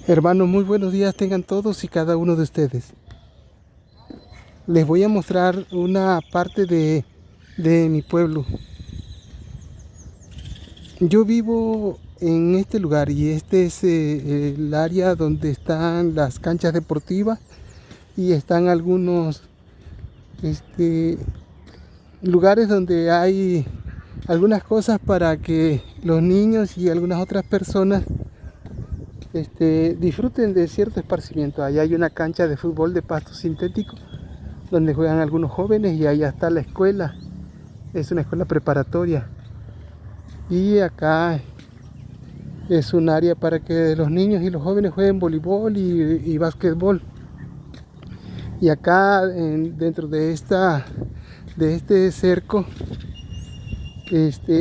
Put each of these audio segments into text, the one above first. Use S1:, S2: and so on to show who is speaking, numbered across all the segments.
S1: Hermanos, muy buenos días tengan todos y cada uno de ustedes. Les voy a mostrar una parte de mi pueblo. Yo vivo en este lugar y este es el área donde están las canchas deportivas y están algunos lugares donde hay algunas cosas para que los niños y algunas otras personas disfruten de cierto esparcimiento. Allá hay una cancha de fútbol de pasto sintético donde juegan algunos jóvenes y allá está la escuela. Es una escuela preparatoria. Y acá es un área para que los niños y los jóvenes jueguen voleibol y básquetbol. Y acá dentro de este cerco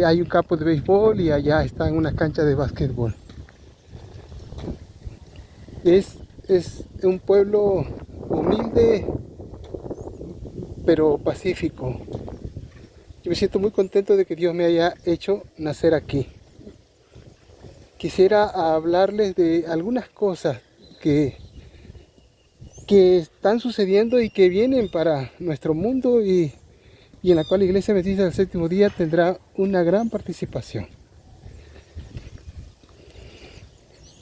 S1: hay un campo de béisbol y allá está una cancha de básquetbol. Es un pueblo humilde pero pacífico. Yo me siento muy contento de que Dios me haya hecho nacer aquí. Quisiera hablarles de algunas cosas que están sucediendo y que vienen para nuestro mundo y en la cual la Iglesia Adventista del Séptimo Día tendrá una gran participación.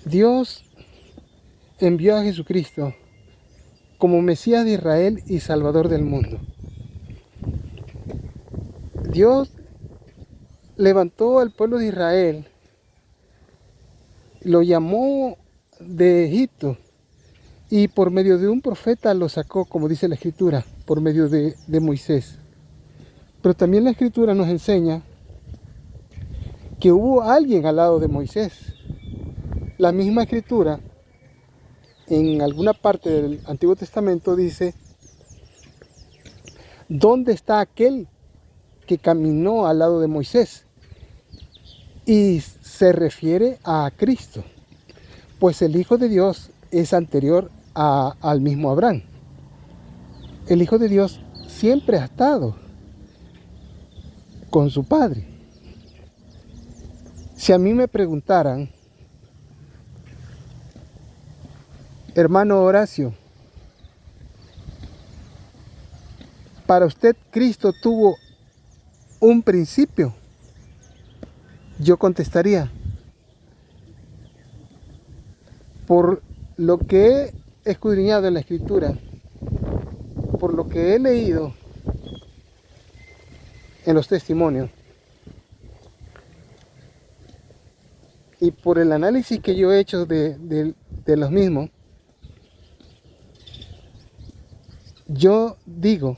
S1: Dios envió a Jesucristo como Mesías de Israel y Salvador del mundo. Dios levantó al pueblo de Israel, lo llamó de Egipto y por medio de un profeta lo sacó, como dice la Escritura, por medio de Moisés. Pero también la Escritura nos enseña que hubo alguien al lado de Moisés. La misma Escritura, en alguna parte del Antiguo Testamento, dice: ¿dónde está aquel que caminó al lado de Moisés? Y se refiere a Cristo, pues el Hijo de Dios es anterior al mismo Abraham. El Hijo de Dios siempre ha estado con su Padre. Si a mí me preguntaran, hermano Horacio, ¿para usted Cristo tuvo un principio? Yo contestaría: por lo que he escudriñado en la Escritura, por lo que he leído en los testimonios y por el análisis que yo he hecho de los mismos, yo digo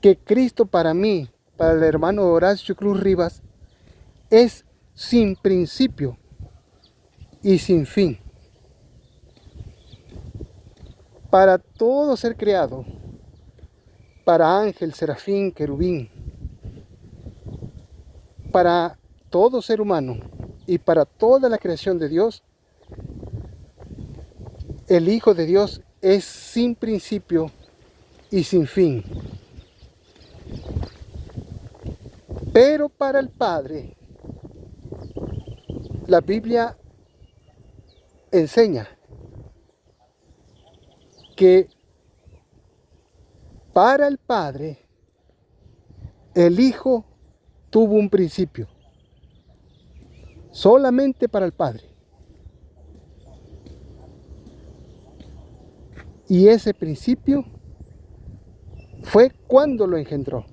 S1: que Cristo para mí, para el hermano Horacio Cruz Rivas, es sin principio y sin fin. Para todo ser creado, para ángel, serafín, querubín, para todo ser humano y para toda la creación de Dios, el Hijo de Dios es sin principio y sin fin. Pero para el Padre, la Biblia enseña que para el Padre, el Hijo tuvo un principio. Solamente para el Padre. Y ese principio fue cuando lo engendró.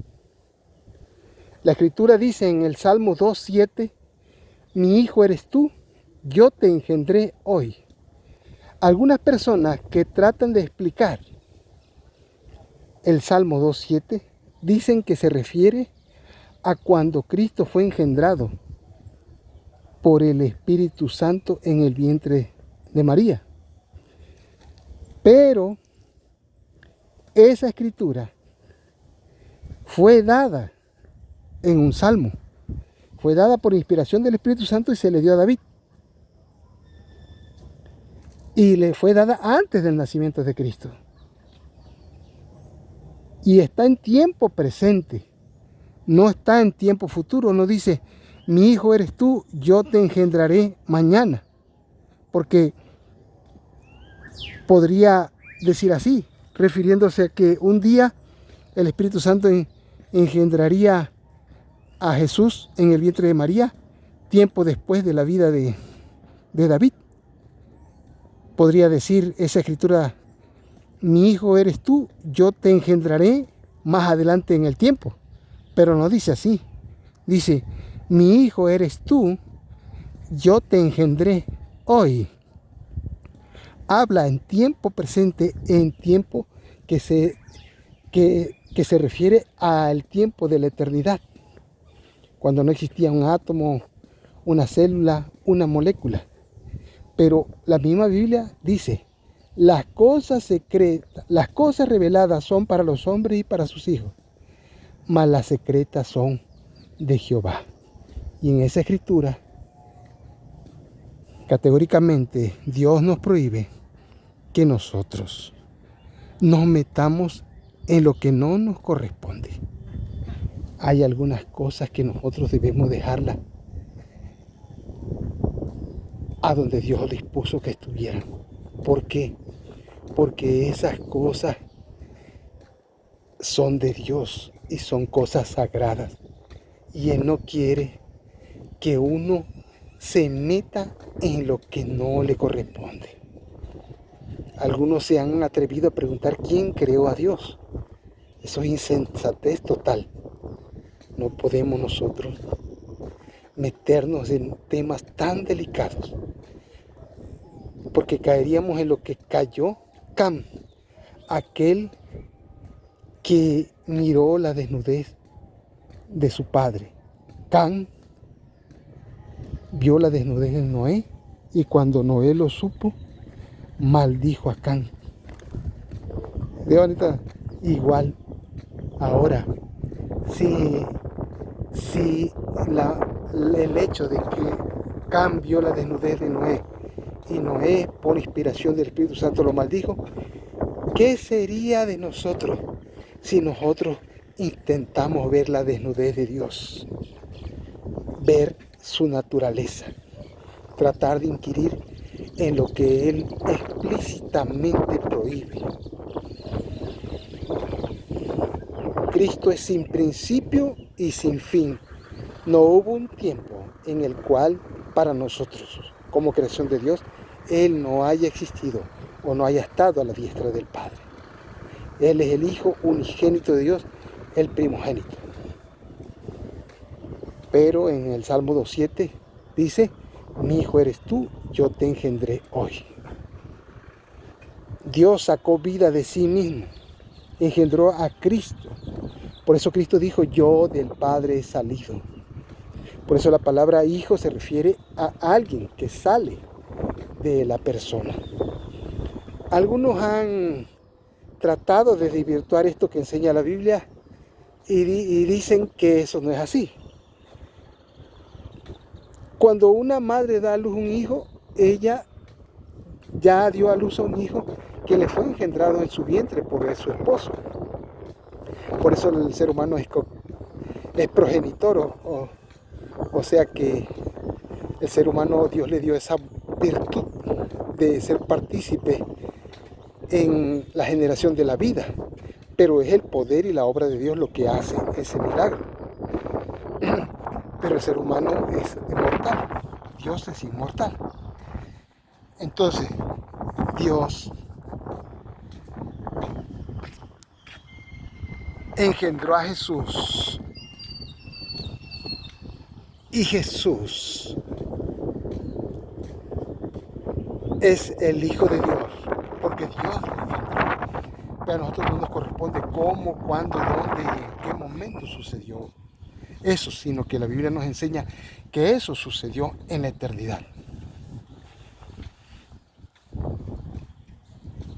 S1: La Escritura dice en el Salmo 2:7: mi hijo eres tú, yo te engendré hoy. Algunas personas que tratan de explicar el Salmo 2:7 dicen que se refiere a cuando Cristo fue engendrado por el Espíritu Santo en el vientre de María. Pero esa escritura fue dada en un salmo. Fue dada por inspiración del Espíritu Santo y se le dio a David. Y le fue dada antes del nacimiento de Cristo. Y está en tiempo presente. No está en tiempo futuro. No dice: mi hijo eres tú, yo te engendraré mañana. porque podría decir así, refiriéndose a que un día el Espíritu Santo engendraría a Jesús en el vientre de María, tiempo después de la vida de David. Podría decir esa escritura: mi hijo eres tú, yo te engendraré más adelante en el tiempo. Pero no dice así. Dice: mi hijo eres tú, yo te engendré hoy. Habla en tiempo presente, en tiempo que se refiere al tiempo de la eternidad, cuando no existía un átomo, una célula, una molécula. Pero la misma Biblia dice: las cosas secretas, las cosas reveladas son para los hombres y para sus hijos, mas las secretas son de Jehová. Y en esa escritura, categóricamente, Dios nos prohíbe que nosotros nos metamos en lo que no nos corresponde. Hay algunas cosas que nosotros debemos dejarlas a donde Dios dispuso que estuvieran. ¿Por qué? Porque esas cosas son de Dios y son cosas sagradas. Y Él no quiere que uno se meta en lo que no le corresponde. Algunos se han atrevido a preguntar quién creó a Dios. Eso es insensatez total. No podemos nosotros meternos en temas tan delicados, porque caeríamos en lo que cayó Cam, aquel que miró la desnudez de su padre. Cam vio la desnudez de Noé, y cuando Noé lo supo, maldijo a Cam. ¿De bonita? Igual ahora, si el hecho de que Cam vio la desnudez de Noé y Noé, por inspiración del Espíritu Santo, lo maldijo, ¿qué sería de nosotros si nosotros intentamos ver la desnudez de Dios? Ver su naturaleza, tratar de inquirir en lo que Él explícitamente prohíbe. Cristo es sin principio y sin fin. No hubo un tiempo en el cual para nosotros, como creación de Dios, Él no haya existido o no haya estado a la diestra del Padre. Él es el Hijo unigénito de Dios, el primogénito. Pero en el Salmo 2:7 dice: mi hijo eres tú, yo te engendré hoy. Dios sacó vida de sí mismo, engendró a Cristo. Por eso Cristo dijo: yo del Padre he salido. Por eso la palabra hijo se refiere a alguien que sale de la persona. Algunos han tratado de desvirtuar esto que enseña la Biblia y dicen que eso no es así. Cuando una madre da a luz un hijo, ella ya dio a luz a un hijo que le fue engendrado en su vientre por su esposo. Por eso el ser humano es progenitor, o sea que el ser humano, Dios le dio esa virtud de ser partícipe en la generación de la vida, pero es el poder y la obra de Dios lo que hace ese milagro. Pero el ser humano es inmortal, Dios es inmortal. Entonces, Dios engendró a Jesús, y Jesús es el Hijo de Dios, porque Dios lo engendró. Pero a nosotros no nos corresponde cómo, cuándo, dónde y en qué momento sucedió eso, sino que la Biblia nos enseña que eso sucedió en la eternidad.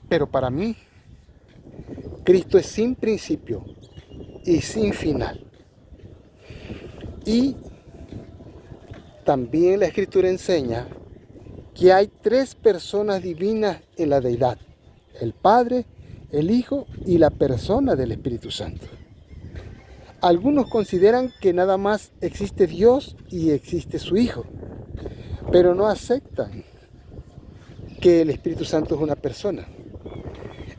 S1: Pero para mí, Cristo es sin principio y sin final. Y también la Escritura enseña que hay tres personas divinas en la deidad: el Padre, el Hijo y la persona del Espíritu Santo. Algunos consideran que nada más existe Dios y existe su Hijo, pero no aceptan que el Espíritu Santo es una persona.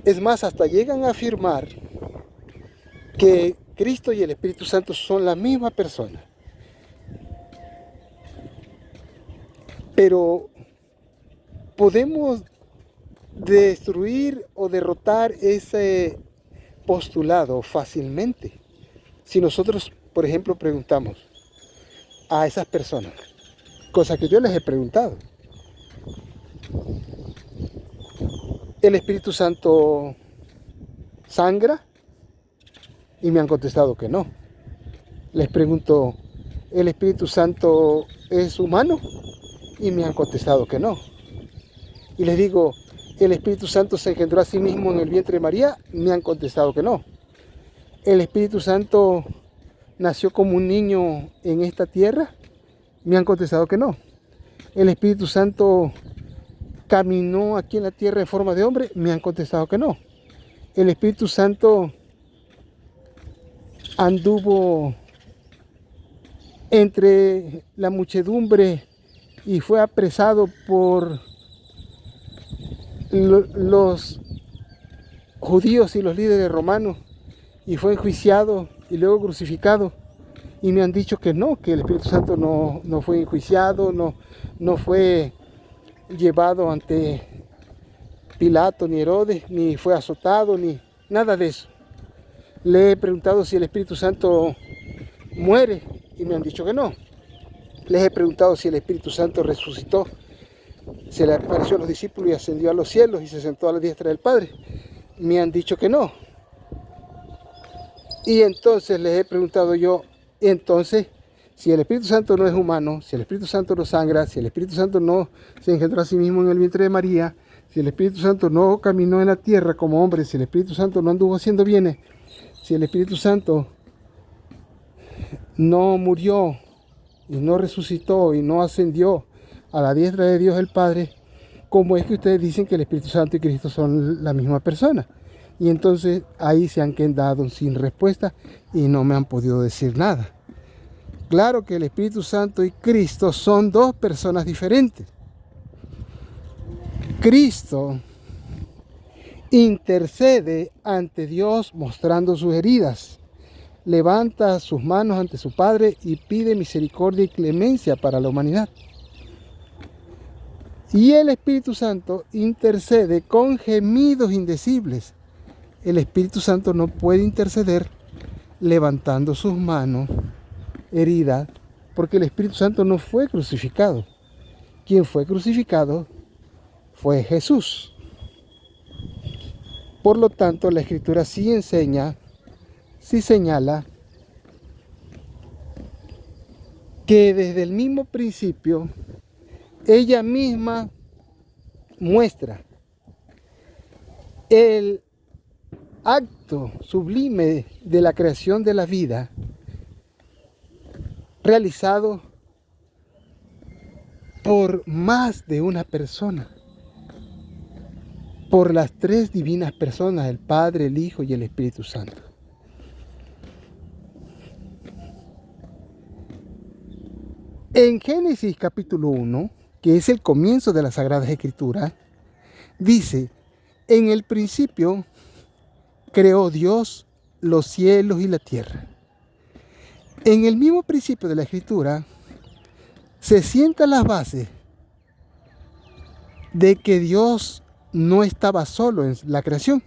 S1: Es más, hasta llegan a afirmar que Cristo y el Espíritu Santo son la misma persona. Pero podemos destruir o derrotar ese postulado fácilmente si nosotros, por ejemplo, preguntamos a esas personas, cosa que yo les he preguntado: ¿el Espíritu Santo sangra? Y me han contestado que no. Les pregunto: ¿el Espíritu Santo es humano? Y me han contestado que no. Y les digo: ¿el Espíritu Santo se engendró a sí mismo en el vientre de María? Me han contestado que no. ¿El Espíritu Santo nació como un niño en esta tierra? Me han contestado que no. ¿El Espíritu Santo caminó aquí en la tierra en forma de hombre? Me han contestado que no. ¿El Espíritu Santo anduvo entre la muchedumbre y fue apresado por los judíos y los líderes romanos y fue enjuiciado y luego crucificado? Y me han dicho que no, que el Espíritu Santo no fue enjuiciado, no fue llevado ante Pilato ni Herodes, ni fue azotado, ni nada de eso. Le he preguntado si el Espíritu Santo muere y me han dicho que no. Les he preguntado si el Espíritu Santo resucitó, se le apareció a los discípulos y ascendió a los cielos y se sentó a la diestra del Padre. Me han dicho que no. Y entonces les he preguntado yo: entonces, si el Espíritu Santo no es humano, si el Espíritu Santo no sangra, si el Espíritu Santo no se engendró a sí mismo en el vientre de María, si el Espíritu Santo no caminó en la tierra como hombre, si el Espíritu Santo no anduvo haciendo bienes, si el Espíritu Santo no murió y no resucitó y no ascendió a la diestra de Dios el Padre, ¿cómo es que ustedes dicen que el Espíritu Santo y Cristo son la misma persona? Y entonces ahí se han quedado sin respuesta y no me han podido decir nada. Claro que el Espíritu Santo y Cristo son dos personas diferentes. Cristo intercede ante Dios mostrando sus heridas, levanta sus manos ante su Padre y pide misericordia y clemencia para la humanidad. Y el Espíritu Santo intercede con gemidos indecibles. El Espíritu Santo no puede interceder levantando sus manos heridas, porque el Espíritu Santo no fue crucificado. Quien fue crucificado fue Jesús. Por lo tanto, la Escritura sí enseña, sí señala que desde el mismo principio ella misma muestra el acto sublime de la creación de la vida realizado por más de una persona, por las tres divinas personas, el Padre, el Hijo y el Espíritu Santo. En Génesis capítulo 1, que es el comienzo de las Sagradas Escrituras, dice: en el principio creó Dios los cielos y la tierra. En el mismo principio de la Escritura se sientan las bases de que Dios no estaba solo en la creación,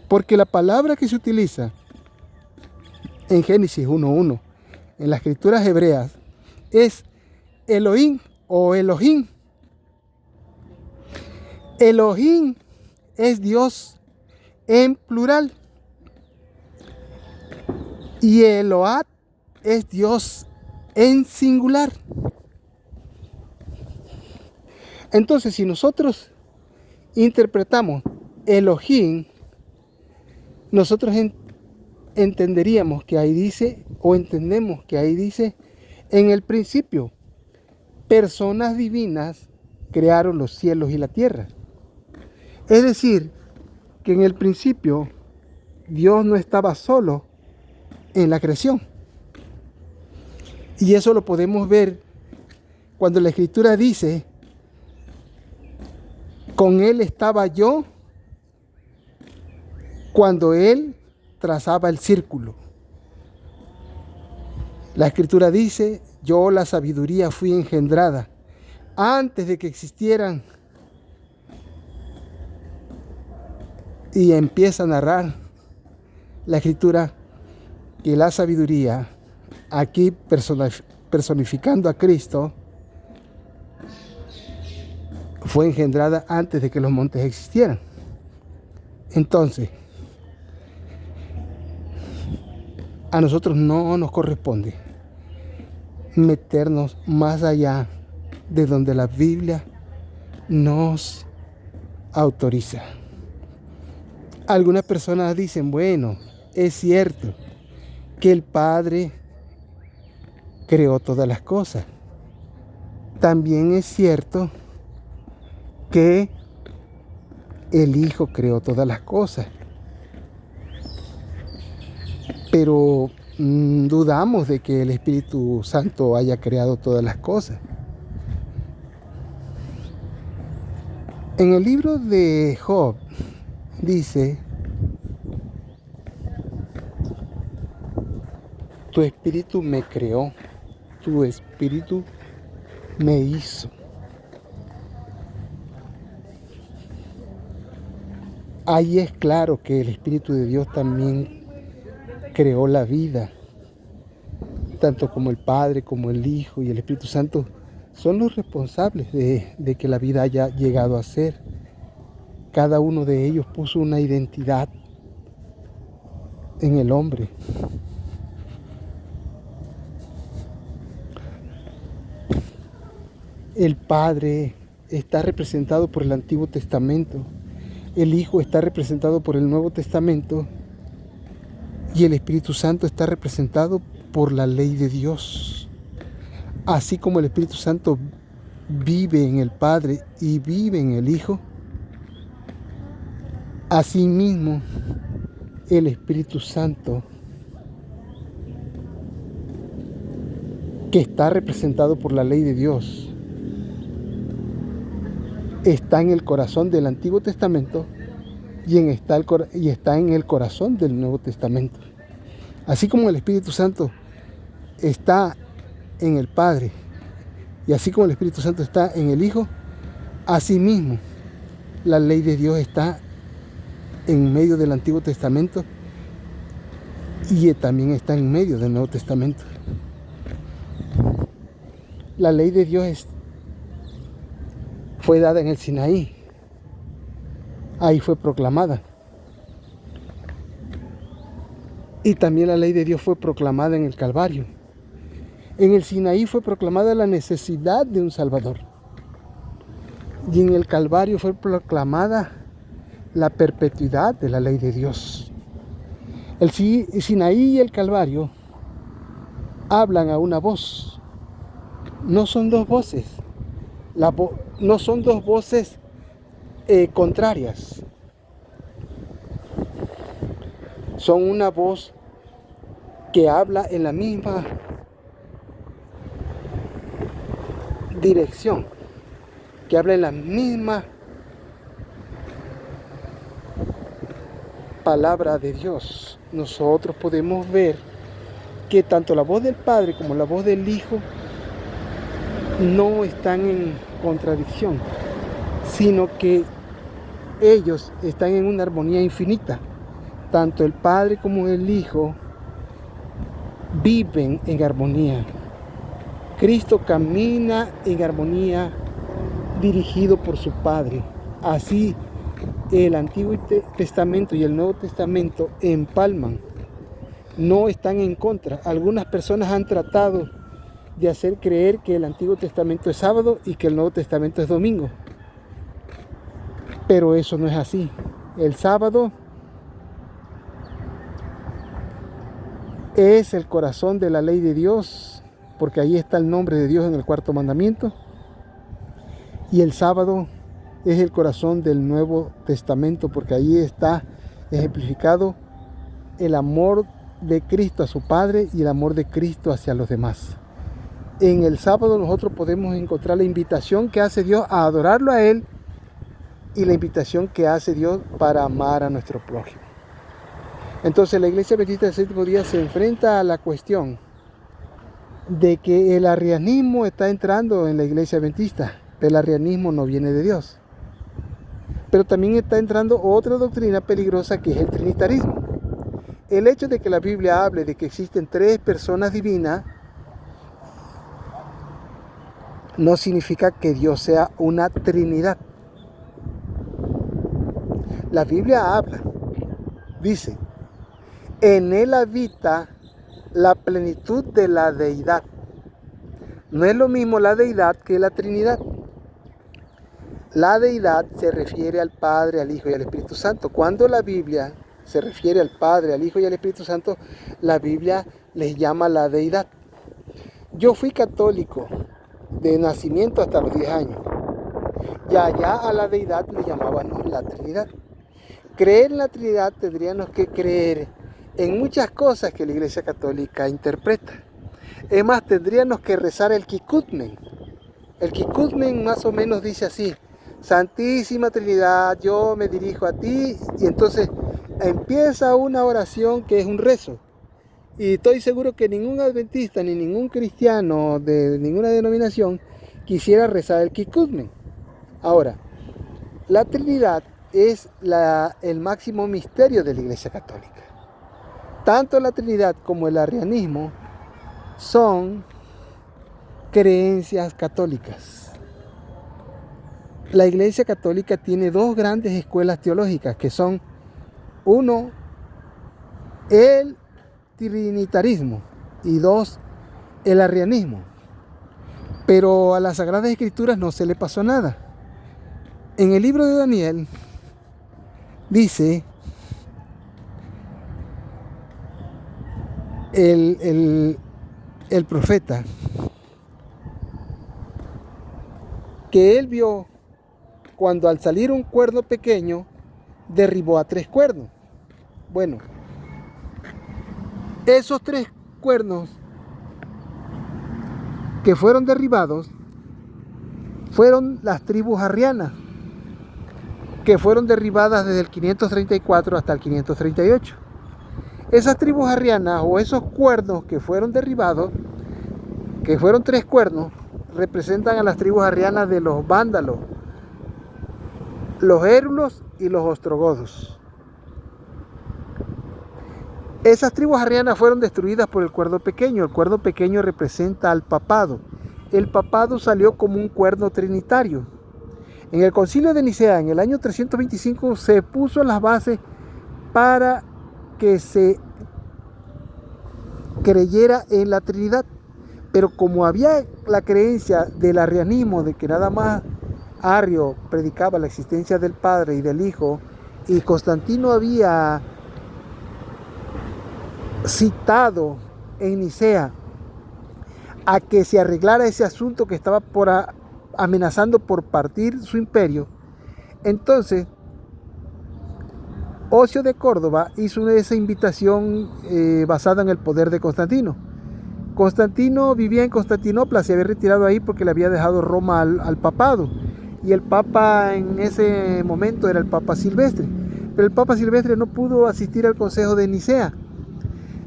S1: porque la palabra que se utiliza en Génesis 1:1 en las escrituras hebreas es Elohim o Elohim. Elohim es Dios en plural y Eloat es Dios en singular. Entonces, si nosotros interpretamos Elohim, nosotros entenderíamos que ahí dice, o entendemos que ahí dice: en el principio, personas divinas crearon los cielos y la tierra. Es decir, que en el principio Dios no estaba solo en la creación. Y eso lo podemos ver cuando la Escritura dice Con Él estaba yo cuando Él trazaba el círculo. La Escritura dice, yo la sabiduría fui engendrada antes de que existieran. Y empieza a narrar la Escritura que la sabiduría, aquí personificando a Cristo, fue engendrada antes de que los montes existieran. Entonces, a nosotros no nos corresponde meternos más allá de donde la Biblia nos autoriza. Algunas personas dicen, bueno, es cierto que el Padre creó todas las cosas. También es cierto que el Hijo creó todas las cosas. Pero dudamos de que el Espíritu Santo haya creado todas las cosas. En el libro de Job dice, tu espíritu me creó, tu espíritu me hizo. Ahí es claro que el Espíritu de Dios también creó la vida, tanto como el Padre, como el Hijo y el Espíritu Santo son los responsables de que la vida haya llegado a ser. Cada uno de ellos puso una identidad en el hombre. El Padre está representado por el Antiguo Testamento, el Hijo está representado por el Nuevo Testamento y el Espíritu Santo está representado por la ley de Dios. Así como el Espíritu Santo vive en el Padre y vive en el Hijo, asimismo el Espíritu Santo, que está representado por la ley de Dios, está en el corazón del Antiguo Testamento y está en el corazón del Nuevo Testamento. Así como el Espíritu Santo está en el Padre y así como el Espíritu Santo está en el Hijo, asimismo la ley de Dios está en medio del Antiguo Testamento y también está en medio del Nuevo Testamento. La ley de Dios fue dada en el Sinaí. Ahí fue proclamada. Y también la ley de Dios fue proclamada en el Calvario. En el Sinaí fue proclamada la necesidad de un Salvador. Y en el Calvario fue proclamada la perpetuidad de la ley de Dios. El Sinaí y el Calvario hablan a una voz. No son dos voces. No son dos voces contrarias. Son una voz que habla en la misma dirección, que habla en la misma palabra de Dios. Nosotros podemos ver que tanto la voz del Padre como la voz del Hijo no están en contradicción, sino que ellos están en una armonía infinita. Tanto el Padre como el Hijo viven en armonía. Cristo camina en armonía dirigido por su Padre. Así el Antiguo Testamento y el Nuevo Testamento empalman, no están en contra. Algunas personas han tratado de hacer creer que el Antiguo Testamento es sábado y que el Nuevo Testamento es domingo, pero eso no es así. El sábado es el corazón de la ley de Dios, porque ahí está el nombre de Dios en el cuarto mandamiento, y el sábado es el corazón del Nuevo Testamento, porque ahí está ejemplificado el amor de Cristo a su Padre y el amor de Cristo hacia los demás. En el sábado nosotros podemos encontrar la invitación que hace Dios a adorarlo a Él y la invitación que hace Dios para amar a nuestro prójimo. Entonces la Iglesia Adventista del Séptimo Día se enfrenta a la cuestión de que el arrianismo está entrando en la Iglesia Adventista, pero el arrianismo no viene de Dios. Pero también está entrando otra doctrina peligrosa, que es el trinitarismo. El hecho de que la Biblia hable de que existen 3 personas divinas no significa que Dios sea una trinidad. La Biblia habla, dice, en él habita la plenitud de la deidad. No es lo mismo la deidad que la Trinidad. La deidad se refiere al Padre, al Hijo y al Espíritu Santo. Cuando la Biblia se refiere al Padre, al Hijo y al Espíritu Santo, la Biblia les llama la deidad. Yo fui católico de nacimiento hasta los 10 años. Y allá a la deidad le llamábamos la Trinidad. Creer en la Trinidad tendríamos que creer en muchas cosas que la Iglesia Católica interpreta. Es más, tendríamos que rezar el Kikutmen. El Kikutmen más o menos dice así: Santísima Trinidad, yo me dirijo a ti, y entonces empieza una oración que es un rezo. Y estoy seguro que ningún adventista ni ningún cristiano de ninguna denominación quisiera rezar el Kikutmen. Ahora, la Trinidad es el máximo misterio de la Iglesia Católica. Tanto la Trinidad como el arrianismo son creencias católicas. La Iglesia Católica tiene 2 grandes escuelas teológicas, que son, uno, el trinitarismo, y 2, el arrianismo. Pero a las Sagradas Escrituras no se le pasó nada. En el libro de Daniel dice el profeta que él vio cuando al salir un cuerno pequeño derribó a 3 cuernos. Bueno, esos 3 cuernos que fueron derribados fueron las tribus arrianas, que fueron derribadas desde el 534 hasta el 538. Esas tribus arrianas, o esos cuernos que fueron derribados, que fueron 3 cuernos, representan a las tribus arrianas de los vándalos, los érulos y los ostrogodos. Esas tribus arrianas fueron destruidas por el cuerno pequeño. El cuerno pequeño representa al papado. El papado salió como un cuerno trinitario. En el Concilio de Nicea, en el año 325, se puso las bases para que se creyera en la Trinidad. Pero como había la creencia del arrianismo de que nada más Arrio predicaba la existencia del Padre y del Hijo, y Constantino había citado en Nicea a que se arreglara ese asunto que estaba amenazando por partir su imperio, entonces Ocio de Córdoba hizo esa invitación basada en el poder de Constantino. Constantino vivía en Constantinopla, se había retirado ahí porque le había dejado Roma al papado, y el papa en ese momento era el Papa Silvestre, pero el Papa Silvestre no pudo asistir al Consejo de Nicea.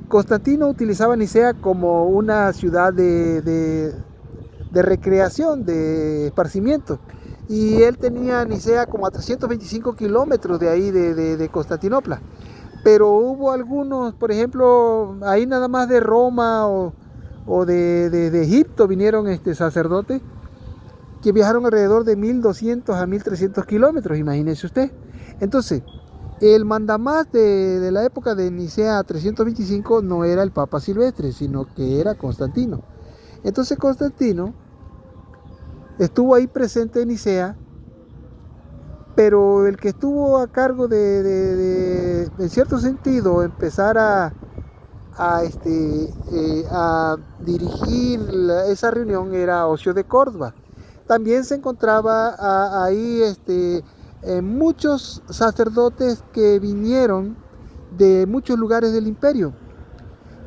S1: Constantino utilizaba Nicea como una ciudad de recreación, de esparcimiento, y él tenía Nicea como a 325 kilómetros de ahí de Constantinopla. Pero hubo algunos, por ejemplo, ahí nada más de Roma o de Egipto vinieron sacerdotes que viajaron alrededor de 1200 a 1300 kilómetros, imagínese usted. Entonces, el mandamás de la época de Nicea 325 no era el Papa Silvestre, sino que era Constantino. Entonces Constantino estuvo ahí presente en Nicea, pero el que estuvo a cargo en cierto sentido, empezar a dirigir esa reunión era Ocio de Córdoba. También se encontraba ahí muchos sacerdotes que vinieron de muchos lugares del imperio.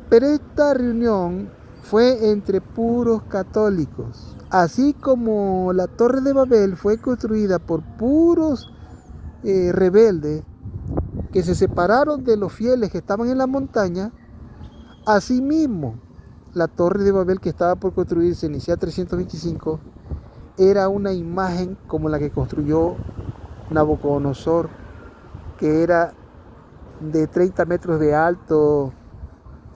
S1: Pero esta reunión fue entre puros católicos. Así como la Torre de Babel fue construida por puros rebeldes que se separaron de los fieles que estaban en la montaña. Asimismo, la torre de Babel que estaba por construirse en Isaías 325 era una imagen como la que construyó Nabucodonosor, que era de 30 metros de alto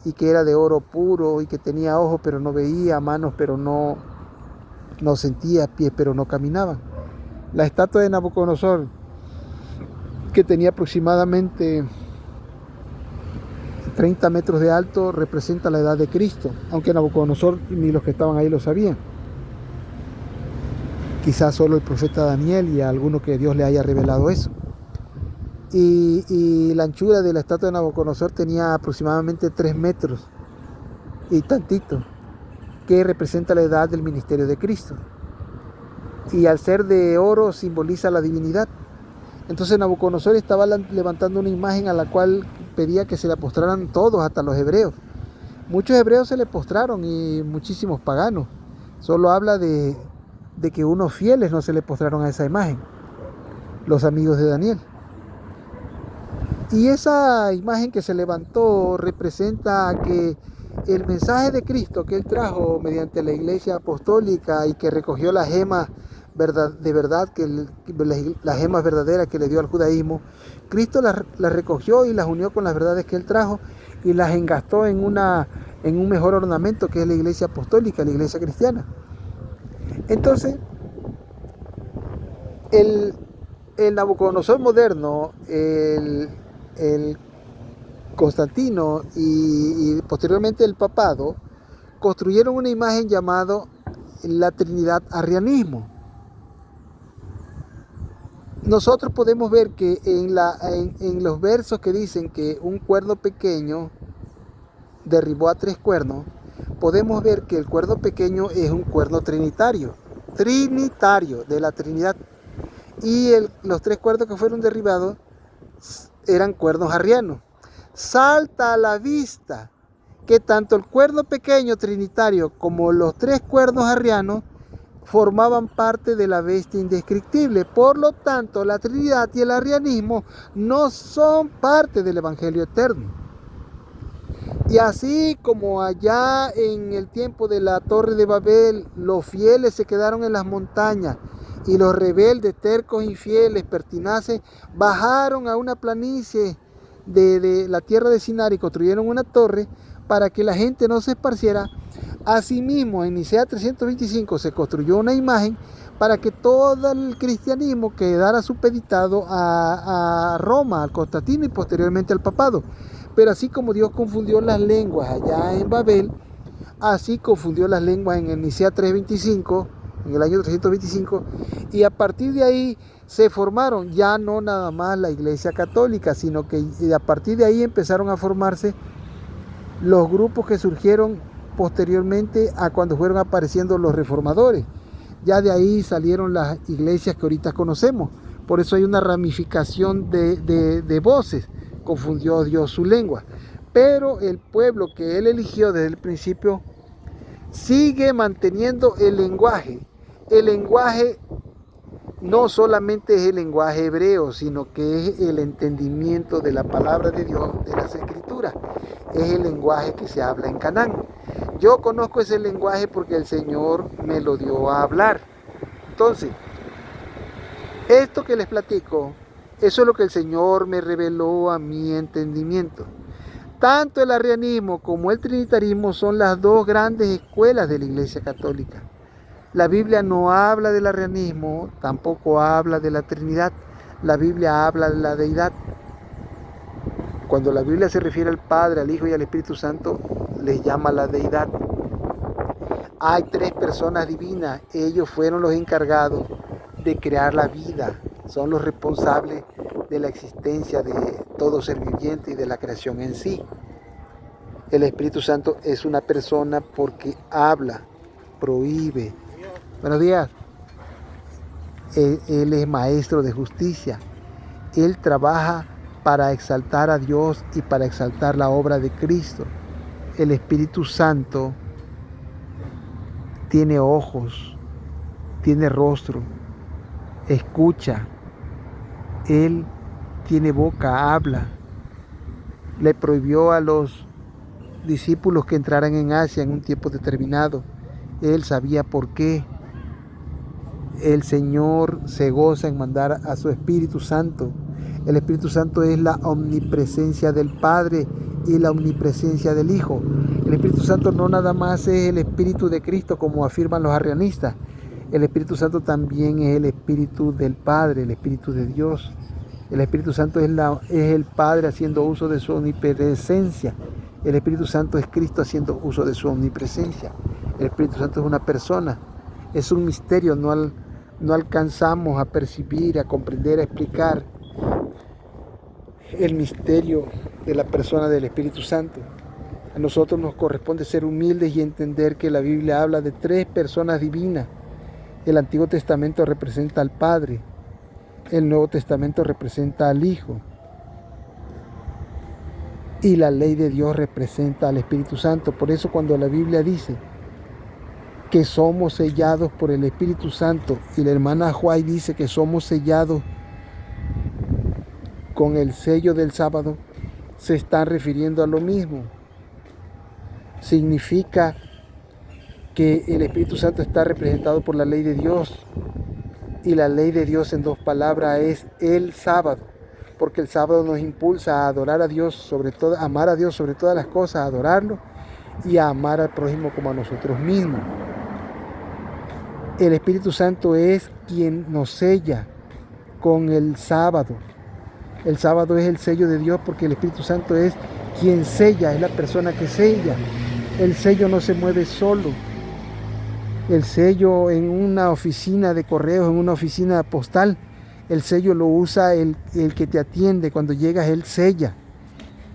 S1: y que era de oro puro y que tenía ojos pero no veía, manos pero no sentía, pies pero no caminaban. La estatua de Nabucodonosor, que tenía aproximadamente 30 metros de alto, representa la edad de Cristo, aunque Nabucodonosor ni los que estaban ahí lo sabían. Quizás solo el profeta Daniel y a alguno que Dios le haya revelado eso. Y la anchura de la estatua de Nabucodonosor tenía aproximadamente 3 metros y tantito, que representa la edad del ministerio de Cristo. Y al ser de oro simboliza la divinidad. Entonces Nabucodonosor estaba levantando una imagen a la cual pedía que se le postraran todos, hasta los hebreos. Muchos hebreos se le postraron y muchísimos paganos. Solo habla de que unos fieles no se le postraron a esa imagen, los amigos de Daniel. Y esa imagen que se levantó representa que el mensaje de Cristo que Él trajo mediante la iglesia apostólica y que recogió las gemas de verdad, las gemas verdaderas que le dio al judaísmo, Cristo las recogió y las unió con las verdades que Él trajo y las engastó en un mejor ornamento que es la iglesia apostólica, la iglesia cristiana. Entonces, el Nabucodonosor moderno, el Constantino y posteriormente el papado, construyeron una imagen llamada la Trinidad Arrianismo. Nosotros podemos ver que en los versos que dicen que un cuerno pequeño derribó a 3 cuernos, podemos ver que el cuerno pequeño es un cuerno trinitario de la Trinidad, y los 3 cuernos que fueron derribados eran cuernos arrianos. Salta a la vista que tanto el cuerno pequeño trinitario como los 3 cuernos arrianos formaban parte de la bestia indescriptible. Por lo tanto, la Trinidad y el arrianismo no son parte del Evangelio eterno. Y así como allá en el tiempo de la Torre de Babel, los fieles se quedaron en las montañas y los rebeldes, tercos, infieles, pertinaces, bajaron a una planicie de la tierra de Sinar y construyeron una torre para que la gente no se esparciera. Asimismo, en Isaías 325 se construyó una imagen para que todo el cristianismo quedara supeditado a Roma, al Constantino y posteriormente al papado. Pero así como Dios confundió las lenguas allá en Babel, así confundió las lenguas en Isaías 325, en el año 325, y a partir de ahí se formaron ya no nada más la Iglesia Católica, sino que a partir de ahí empezaron a formarse los grupos que surgieron posteriormente a cuando fueron apareciendo los reformadores. Ya de ahí salieron las iglesias que ahorita conocemos. Por eso hay una ramificación de voces. Confundió Dios su lengua. Pero el pueblo que Él eligió desde el principio sigue manteniendo el lenguaje. El lenguaje no solamente es el lenguaje hebreo, sino que es el entendimiento de la palabra de Dios, de las Escrituras. Es el lenguaje que se habla en Canaán. Yo conozco ese lenguaje porque el Señor me lo dio a hablar. Entonces, esto que les platico, eso es lo que el Señor me reveló a mi entendimiento. Tanto el arrianismo como el trinitarismo son las dos grandes escuelas de la Iglesia Católica. La Biblia no habla del arrianismo, tampoco habla de la Trinidad. La Biblia habla de la deidad. Cuando la Biblia se refiere al Padre, al Hijo y al Espíritu Santo, les llama la deidad. Hay 3 personas divinas. Ellos fueron los encargados de crear la vida. Son los responsables de la existencia de todo ser viviente y de la creación en sí. El Espíritu Santo es una persona porque habla, prohíbe. Buenos días. Él es maestro de justicia. Él trabaja para exaltar a Dios y para exaltar la obra de Cristo. El Espíritu Santo tiene ojos, tiene rostro, escucha, Él tiene boca, habla. Le prohibió a los discípulos que entraran en Asia en un tiempo determinado. Él sabía por qué. El Señor se goza en mandar a su Espíritu Santo. El Espíritu Santo es la omnipresencia del Padre y la omnipresencia del Hijo. El Espíritu Santo no nada más es el Espíritu de Cristo, como afirman los arrianistas. El Espíritu Santo también es el Espíritu del Padre, el Espíritu de Dios. El Espíritu Santo es el Padre haciendo uso de su omnipresencia. El Espíritu Santo es Cristo haciendo uso de su omnipresencia. El Espíritu Santo es una persona. Es un misterio, no alcanzamos a percibir, a comprender, a explicar el misterio de la persona del Espíritu Santo. A nosotros nos corresponde ser humildes y entender que la Biblia habla de 3 personas divinas. El Antiguo Testamento representa al Padre, el Nuevo Testamento representa al Hijo y la ley de Dios representa al Espíritu Santo. Por eso cuando la Biblia dice que somos sellados por el Espíritu Santo y la hermana Juay dice que somos sellados con el sello del sábado, se están refiriendo a lo mismo. Significa que el Espíritu Santo está representado por la ley de Dios, y la ley de Dios en 2 palabras es el sábado, porque el sábado nos impulsa a adorar a Dios sobre todo, a amar a Dios sobre todas las cosas, a adorarlo y a amar al prójimo como a nosotros mismos. El Espíritu Santo es quien nos sella con el sábado. El sábado es el sello de Dios porque el Espíritu Santo es quien sella, es la persona que sella. El sello no se mueve solo. El sello en una oficina de correos, en una oficina postal, el sello lo usa el que te atiende. Cuando llegas, él sella.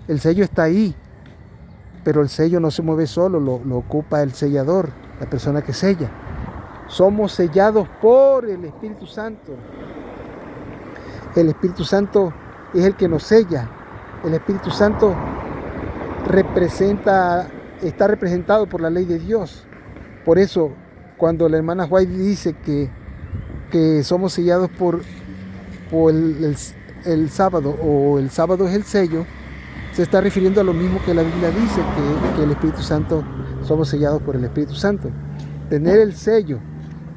S1: El sello está ahí, pero el sello no se mueve solo, lo ocupa el sellador, la persona que sella. Somos sellados por el Espíritu Santo. El Espíritu Santo es el que nos sella. El Espíritu Santo está representado por la ley de Dios. Por eso, cuando la hermana White dice que somos sellados por el sábado, o el sábado es el sello, se está refiriendo a lo mismo que la Biblia dice, que el Espíritu Santo, somos sellados por el Espíritu Santo. Tener el sello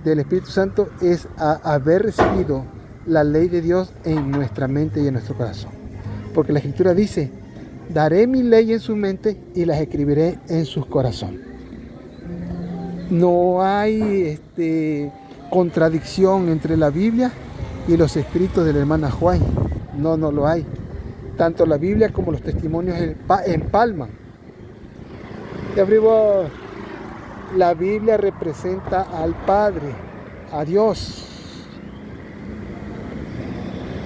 S1: del Espíritu Santo es haber recibido la ley de Dios en nuestra mente y en nuestro corazón. Porque la Escritura dice, daré mi ley en su mente y las escribiré en sus corazones. No hay contradicción entre la Biblia y los escritos de la hermana Juan. No lo hay. Tanto la Biblia como los testimonios empalman. Y arriba, la Biblia representa al Padre, a Dios.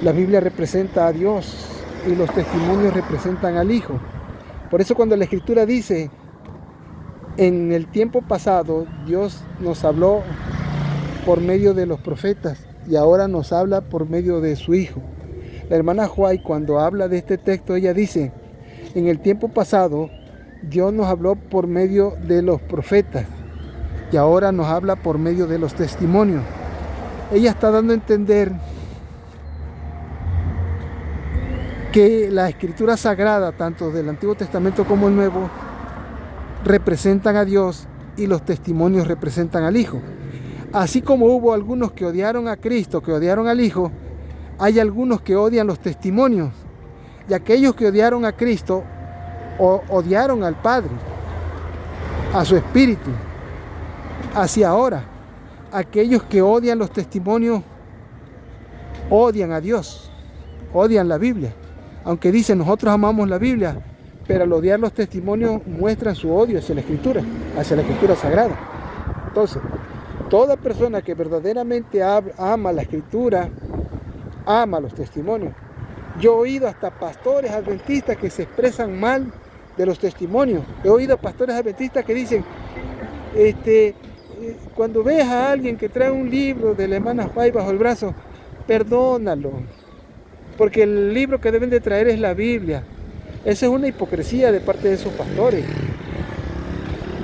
S1: La Biblia representa a Dios y los testimonios representan al Hijo. Por eso cuando la Escritura dice, en el tiempo pasado Dios nos habló por medio de los profetas y ahora nos habla por medio de su Hijo. La hermana Juay, cuando habla de este texto, ella dice, en el tiempo pasado Dios nos habló por medio de los profetas y ahora nos habla por medio de los testimonios. Ella está dando a entender que la Escritura Sagrada, tanto del Antiguo Testamento como el Nuevo, representan a Dios y los testimonios representan al Hijo. Así como hubo algunos que odiaron a Cristo, que odiaron al Hijo, hay algunos que odian los testimonios. Y aquellos que odiaron a Cristo, odiaron al Padre, a su Espíritu. Así ahora, aquellos que odian los testimonios, odian a Dios, odian la Biblia. Aunque dicen, nosotros amamos la Biblia, pero al odiar los testimonios muestran su odio hacia la Escritura Sagrada. Entonces, toda persona que verdaderamente ama la Escritura, ama los testimonios. Yo he oído hasta pastores adventistas que se expresan mal de los testimonios. He oído pastores adventistas que dicen, cuando ves a alguien que trae un libro de la hermana White bajo el brazo, perdónalo, porque el libro que deben de traer es la Biblia. Esa es una hipocresía de parte de esos pastores.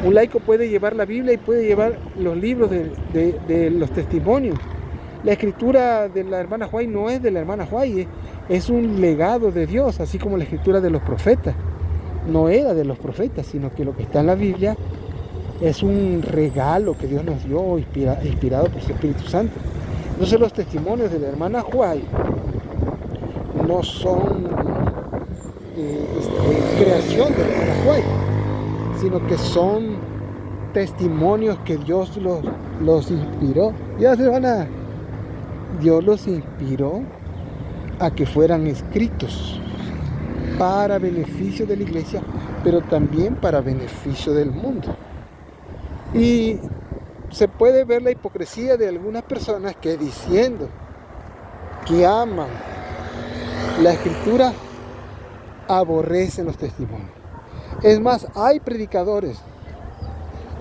S1: Un laico puede llevar la Biblia y puede llevar los libros de los testimonios. La escritura de la hermana White no es de la hermana White, es un legado de Dios, así como la escritura de los profetas. No era de los profetas, sino que lo que está en la Biblia es un regalo que Dios nos dio, inspirado por su Espíritu Santo. Entonces los testimonios de la hermana White no son creación de la hermana White, sino que son testimonios que Dios los inspiró. Dios los inspiró a que fueran escritos para beneficio de la iglesia, pero también para beneficio del mundo. Y se puede ver la hipocresía de algunas personas que, diciendo que aman la escritura, aborrecen los testimonios. Es más, hay predicadores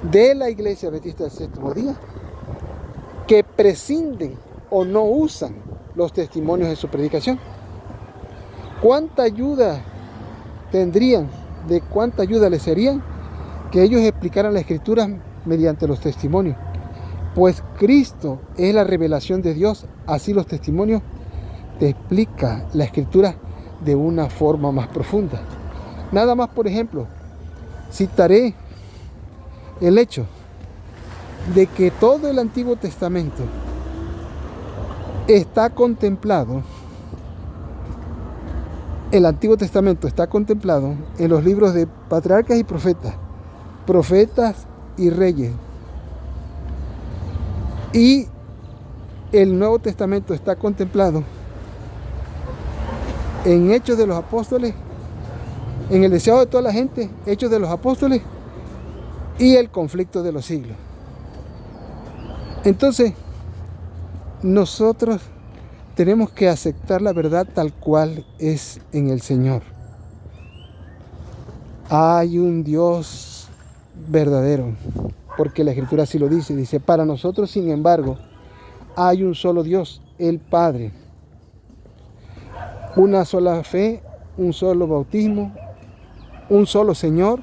S1: de la Iglesia Adventista del Séptimo Día que prescinden o no usan los testimonios en su predicación. ¿Cuánta ayuda tendrían, de cuánta ayuda les serían que ellos explicaran la escritura mediante los testimonios? Pues Cristo es la revelación de Dios, así los testimonios te explica la escritura de una forma más profunda. Nada más, por ejemplo, citaré el hecho de que todo el Antiguo Testamento está contemplado, en los libros de patriarcas y profetas y reyes. Y el Nuevo Testamento está contemplado en Hechos de los Apóstoles, en el deseado de toda la gente, Hechos de los Apóstoles y el conflicto de los siglos. Entonces, nosotros tenemos que aceptar la verdad tal cual es en el Señor. Hay un Dios verdadero, porque la Escritura así lo dice. Dice, para nosotros, sin embargo, hay un solo Dios, el Padre. Una sola fe, un solo bautismo, un solo Señor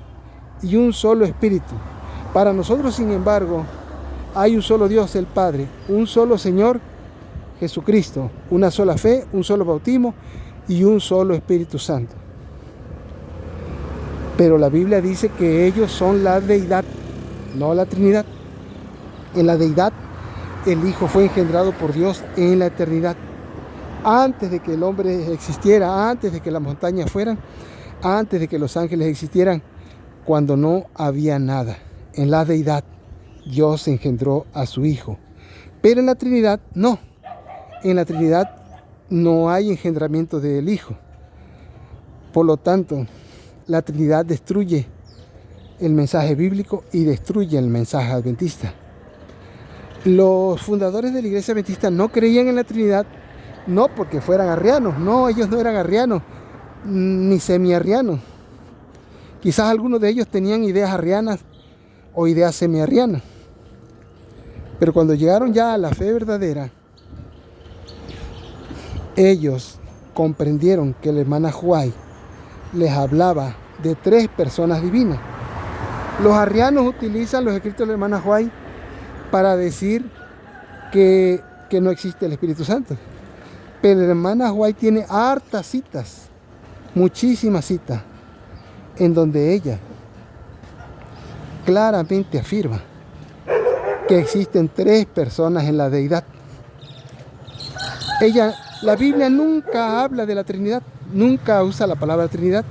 S1: y un solo Espíritu. Para nosotros, sin embargo, hay un solo Dios, el Padre, un solo Señor, Jesucristo, una sola fe, un solo bautismo y un solo Espíritu Santo. Pero la Biblia dice que ellos son la deidad, no la Trinidad. En la deidad, el Hijo fue engendrado por Dios en la eternidad. Antes de que el hombre existiera, antes de que las montañas fueran, antes de que los ángeles existieran, cuando no había nada. En la deidad, Dios engendró a su Hijo. Pero en la Trinidad, no. En la Trinidad no hay engendramiento del Hijo. Por lo tanto, la Trinidad destruye el mensaje bíblico y destruye el mensaje adventista. Los fundadores de la Iglesia Adventista no creían en la Trinidad, no porque fueran arrianos. No, ellos no eran arrianos, ni semiarrianos. Quizás algunos de ellos tenían ideas arrianas o ideas semiarrianas. Pero cuando llegaron ya a la fe verdadera, ellos comprendieron que la hermana White les hablaba de 3 personas divinas. Los arrianos utilizan los escritos de la hermana White para decir que no existe el Espíritu Santo. Pero la hermana White tiene hartas citas, muchísimas citas, en donde ella claramente afirma que existen 3 personas en la deidad. La Biblia nunca habla de la Trinidad, nunca usa la palabra Trinidad.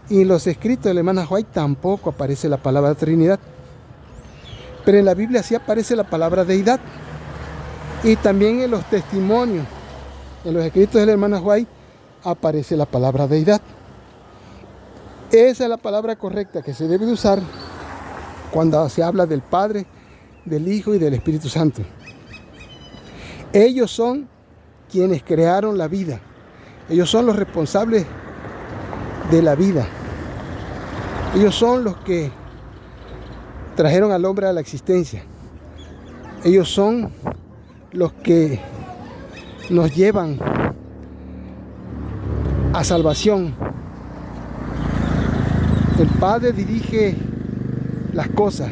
S1: Y en los escritos de la hermana White tampoco aparece la palabra Trinidad. Pero en la Biblia sí aparece la palabra deidad. Y también en los testimonios, en los escritos de la hermana White, aparece la palabra deidad. Esa es la palabra correcta que se debe de usar cuando se habla del Padre, del Hijo y del Espíritu Santo. Ellos son quienes crearon la vida. Ellos son los responsables de la vida. Ellos son los que trajeron al hombre a la existencia. Ellos son los que nos llevan a salvación. El Padre dirige las cosas,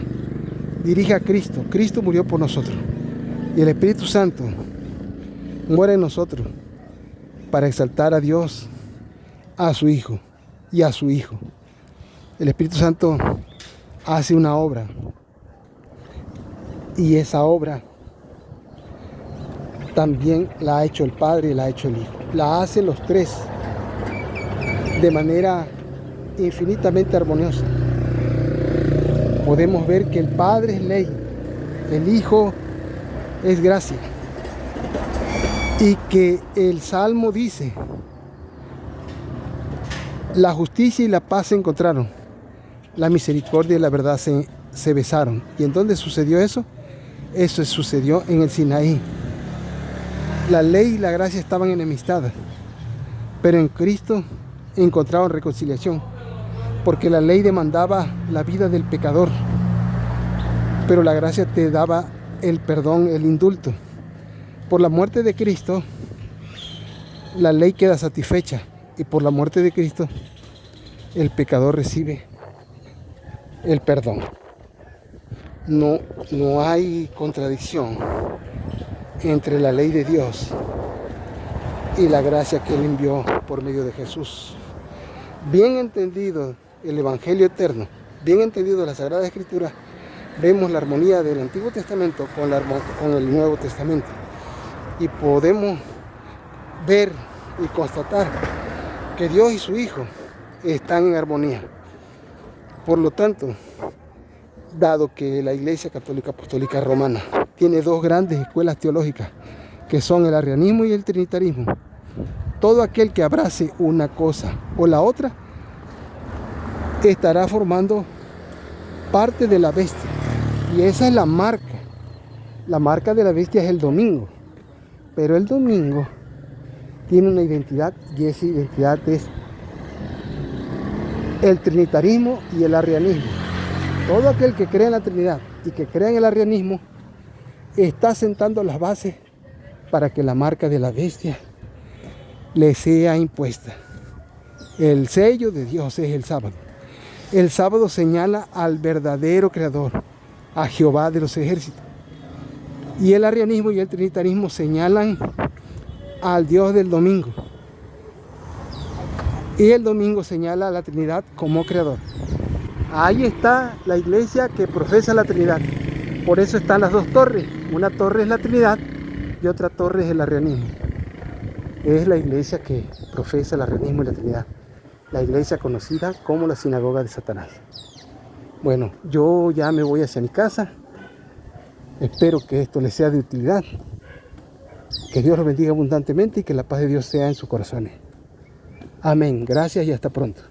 S1: dirige a Cristo. Cristo murió por nosotros. Y el Espíritu Santo mora en nosotros para exaltar a Dios, a su Hijo y a su Hijo. El Espíritu Santo hace una obra y esa obra también la ha hecho el Padre y la ha hecho el Hijo. La hacen los tres de manera infinitamente armoniosa. Podemos ver que el Padre es ley, el Hijo es gracia, y que el Salmo dice: la justicia y la paz se encontraron, la misericordia y la verdad se besaron. ¿Y en dónde sucedió eso? Eso sucedió en el Sinaí. La ley y la gracia estaban enemistadas, pero en Cristo encontraron reconciliación, porque la ley demandaba la vida del pecador, pero la gracia te daba el perdón, el indulto. Por la muerte de Cristo, la ley queda satisfecha, y por la muerte de Cristo, el pecador recibe el perdón. No hay contradicción entre la ley de Dios y la gracia que Él envió por medio de Jesús. Bien entendido el Evangelio eterno, bien entendido la Sagrada Escritura, vemos la armonía del Antiguo Testamento con el Nuevo Testamento, y podemos ver y constatar que Dios y su Hijo están en armonía. Por lo tanto, dado que la Iglesia Católica Apostólica Romana tiene dos grandes escuelas teológicas, que son el arrianismo y el trinitarismo, todo aquel que abrace una cosa o la otra estará formando parte de la bestia, y esa es la marca. La marca de la bestia es el domingo, pero el domingo tiene una identidad, y esa identidad es el trinitarismo y el arrianismo. Todo aquel que cree en la Trinidad y que cree en el arrianismo está sentando las bases para que la marca de la bestia le sea impuesta. El sello de Dios es el sábado. El sábado señala al verdadero Creador, a Jehová de los ejércitos. Y el arrianismo y el trinitarismo señalan al Dios del domingo. Y el domingo señala a la Trinidad como Creador. Ahí está la iglesia que profesa la Trinidad. Por eso están las dos torres. Una torre es la Trinidad y otra torre es el arrianismo. Es la iglesia que profesa el arrianismo y la Trinidad. La iglesia conocida como la sinagoga de Satanás. Bueno, yo ya me voy hacia mi casa. Espero que esto les sea de utilidad. Que Dios los bendiga abundantemente y que la paz de Dios sea en sus corazones. Amén. Gracias y hasta pronto.